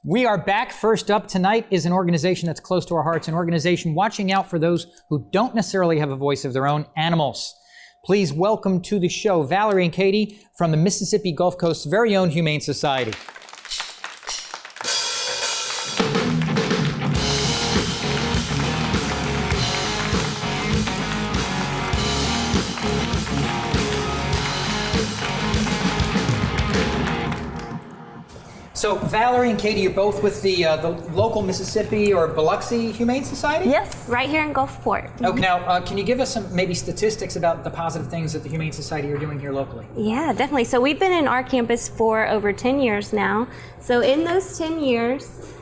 We are back. First up tonight is an organization that's close to our hearts, an organization watching out for those who don't necessarily have a voice of their own, animals. Please welcome to the show Valerie and Katie from the Mississippi Gulf Coast's very own Humane Society. So Valerie and Katie, you're both with the local Mississippi or Biloxi Humane Society? Yes, right here in Gulfport. Okay, now can you give us some maybe statistics about the positive things that the Humane Society are doing here locally? Yeah, definitely. So we've been in our campus for over 10 years now. So in those 10 years,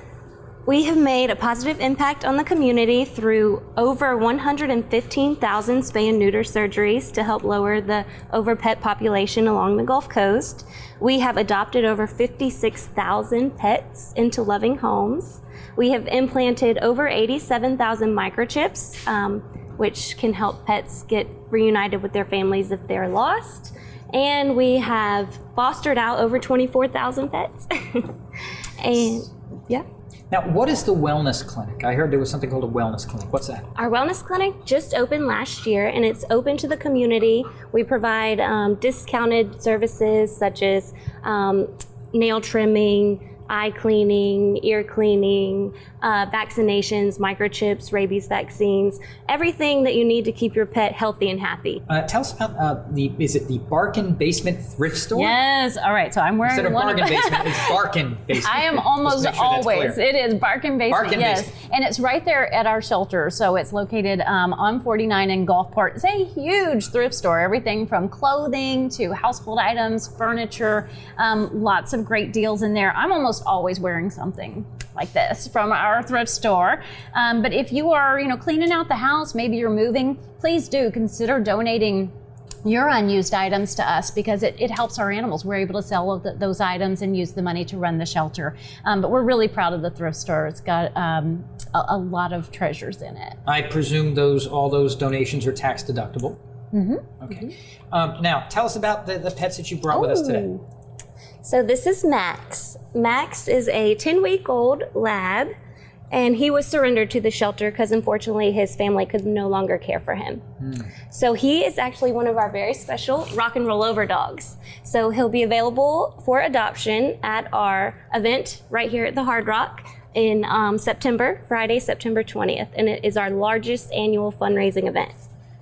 we have made a positive impact on the community through over 115,000 spay and neuter surgeries to help lower the over-pet population along the Gulf Coast. We have adopted over 56,000 pets into loving homes. We have implanted over 87,000 microchips, which can help pets get reunited with their families if they're lost. And we have fostered out over 24,000 pets. And yeah. Now, what is the wellness clinic? I heard there was something called a wellness clinic. What's that? Our wellness clinic just opened last year, and it's open to the community. We provide discounted services such as nail trimming, eye cleaning, ear cleaning, vaccinations, microchips, rabies vaccines, everything that you need to keep your pet healthy and happy. Tell us about is it the Barkin Basement Thrift Store? Yes, all right, so I'm wearing Instead of one Bargain Basement, it's Barkin Basement. I am almost always, it is Barkin Basement, Barkin yes. Basement. And it's right there at our shelter, so it's located on 49 in Gulfport. It's a huge thrift store, everything from clothing to household items, furniture, lots of great deals in there. I'm almost always wearing something like this from our thrift store. But if you are, cleaning out the house, maybe you're moving, please do consider donating your unused items to us because it helps our animals. We're able to sell those items and use the money to run the shelter. But we're really proud of the thrift store. It's got a lot of treasures in it. I presume all those donations are tax deductible. Mm-hmm. Okay. Now, tell us about the pets that you brought with us today. So this is Max. Max is a 10-week-old lab, and he was surrendered to the shelter because unfortunately his family could no longer care for him. So he is actually one of our very special rock and rollover dogs. So he'll be available for adoption at our event right here at the Hard Rock in September, Friday, September 20th, and it is our largest annual fundraising event.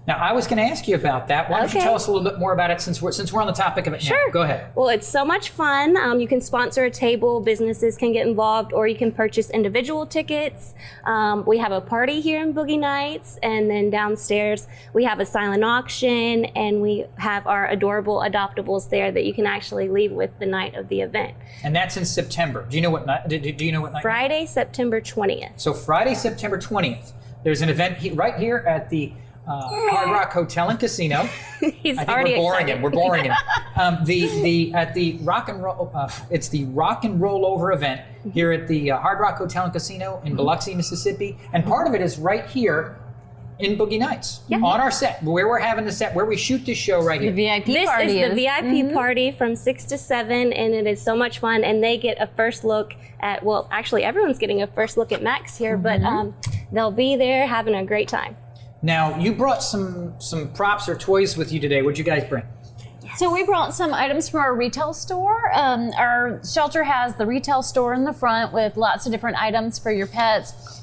Now, I was going to ask you about that. Why don't you tell us a little bit more about it since we're on the topic of it now? Go ahead. Well, it's so much fun. You can sponsor a table, businesses can get involved, or you can purchase individual tickets. We have a party here in Boogie Nights, and then downstairs we have a silent auction, and we have our adorable adoptables there that you can actually leave with the night of the event. And that's in September. Do you know what night? Do you know what night? Friday, September 20th. So Friday, September 20th. There's an event right here at the Hard Rock Hotel and Casino. He's I think already we're boring excited. him. We're boring him. At the Rock and Roll, it's the Rock and Rollover event here at the Hard Rock Hotel and Casino in Biloxi, Mississippi, and part of it is right here in Boogie Nights on our set, where we're having the set, where we shoot this show right here. The VIP This party is the VIP party from 6 to 7, and it is so much fun. And they get a first look at, well, actually everyone's getting a first look at Max here, but they'll be there having a great time. Now, you brought some props or toys with you today. What'd you guys bring? So we brought some items from our retail store. Our shelter has the retail store in the front with lots of different items for your pets.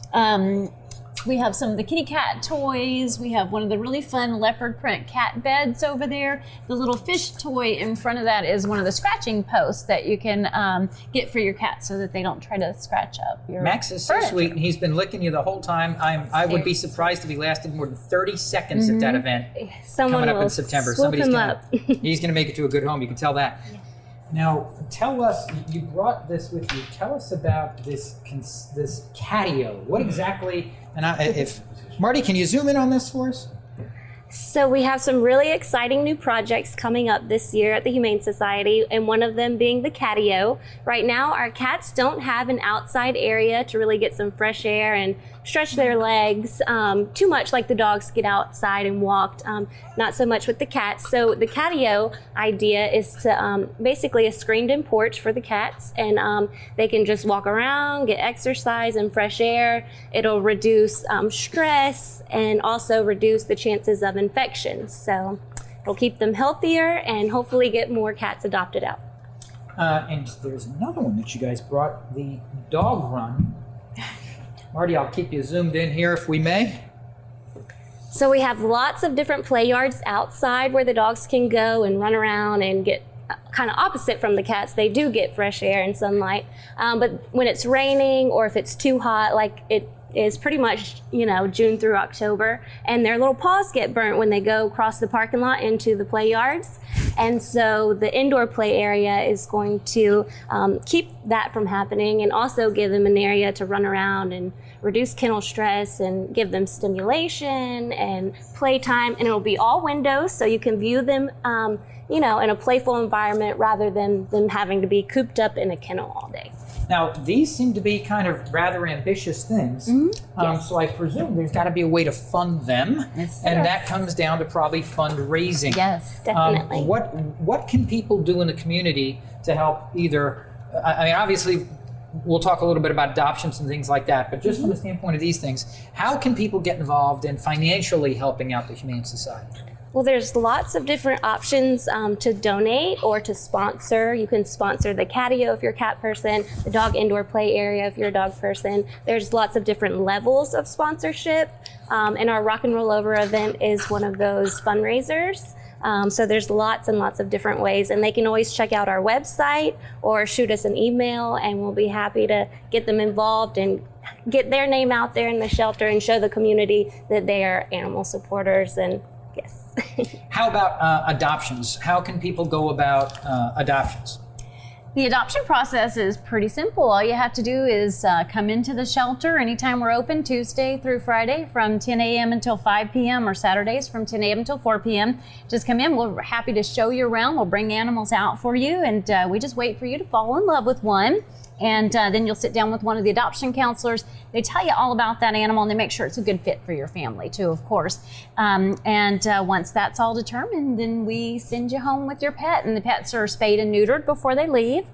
We have some of the kitty cat toys. We have one of the really fun leopard print cat beds over there. The little fish toy in front of that is one of the scratching posts that you can get for your cat so that they don't try to scratch up your Max is so furniture. sweet, and he's been licking you the whole time. I would be surprised if he lasted more than 30 seconds at that event Someone coming up will in September. swoop him gonna, up. he's going to make it to a good home. You can tell that. Now, tell us, you brought this with you. Tell us about this catio. What exactly, if Marty, can you zoom in on this for us? So we have some really exciting new projects coming up this year at the Humane Society, and one of them being the catio. Right now, our cats don't have an outside area to really get some fresh air and stretch their legs too much like the dogs get outside and walked, not so much with the cats. So the catio idea is to basically a screened-in porch for the cats, and they can just walk around, get exercise and fresh air. It'll reduce stress and also reduce the chances of infections. So it'll keep them healthier and hopefully get more cats adopted out. And there's another one that you guys brought, the dog run. Marty, I'll keep you zoomed in here if we may. So we have lots of different play yards outside where the dogs can go and run around and get kind of opposite from the cats. They do get fresh air and sunlight. But when it's raining or if it's too hot, like it is pretty much, June through October, and their little paws get burnt when they go across the parking lot into the play yards. And so the indoor play area is going to keep that from happening and also give them an area to run around and reduce kennel stress and give them stimulation and playtime. And it'll be all windows so you can view them in a playful environment rather than them having to be cooped up in a kennel all day. Now, these seem to be kind of rather ambitious things, Yes. so I presume there's got to be a way to fund them, Yes, and sir. that comes down to probably fundraising. Yes. Definitely. What can people do in the community to help either, I mean, obviously, we'll talk a little bit about adoptions and things like that, but just from the standpoint of these things, how can people get involved in financially helping out the Humane Society? Well, there's lots of different options to donate or to sponsor. You can sponsor the catio if you're a cat person, the dog indoor play area if you're a dog person. There's lots of different levels of sponsorship, and our Rock and Rollover event is one of those fundraisers. So there's lots and lots of different ways, and they can always check out our website or shoot us an email, and we'll be happy to get them involved and get their name out there in the shelter and show the community that they are animal supporters. And yes. How about adoptions? How can people go about adoptions? The adoption process is pretty simple. All you have to do is come into the shelter anytime we're open, Tuesday through Friday from 10 a.m. until 5 p.m. or Saturdays from 10 a.m. until 4 p.m. Just come in. We're happy to show you around. We'll bring animals out for you, and we just wait for you to fall in love with one. And then you'll sit down with one of the adoption counselors. They tell you all about that animal, and they make sure it's a good fit for your family too, of course. Once that's all determined, then we send you home with your pet, and the pets are spayed and neutered before they leave.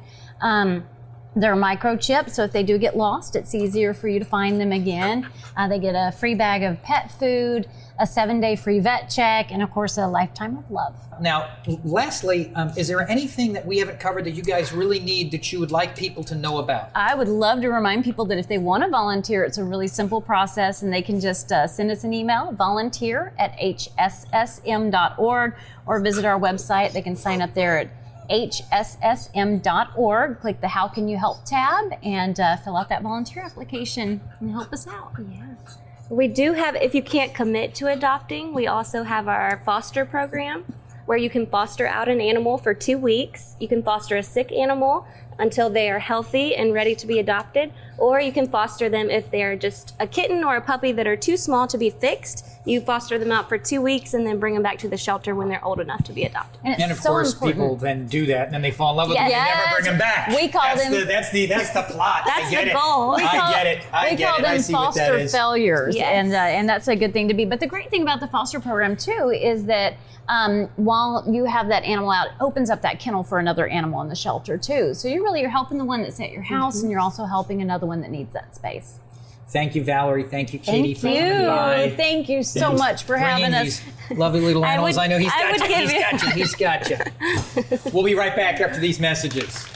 They're microchipped, so if they do get lost, it's easier for you to find them again. They get a free bag of pet food, a 7-day free vet check, and of course a lifetime of love. Now, lastly, is there anything that we haven't covered that you guys really need that you would like people to know about? I would love to remind people that if they want to volunteer, it's a really simple process, and they can just send us an email, volunteer@hssm.org, or visit our website. They can sign up there at hssm.org, click the How Can You Help tab, and fill out that volunteer application and help us out. Yeah. We do have, if you can't commit to adopting, we also have our foster program where you can foster out an animal for 2 weeks. You can foster a sick animal until they are healthy and ready to be adopted, or you can foster them if they're just a kitten or a puppy that are too small to be fixed. You foster them out for 2 weeks and then bring them back to the shelter when they're old enough to be adopted. And Of course, people then do that, and then they fall in love with them and never bring them back. We call them. That's the plot. That's I get the it. goal. I get it. We call them foster failures, Yes. and that's a good thing to be. But the great thing about the foster program too is that while you have that animal out, it opens up that kennel for another animal in the shelter too. So you're helping the one that's at your house, and you're also helping another one that needs that space. Thank you, Valerie. Thank you, Katie, for Thank coming you. by. Thank you so much for Bringing having us. these lovely little animals. I know he's I got would you. give He's got you. We'll be right back after these messages.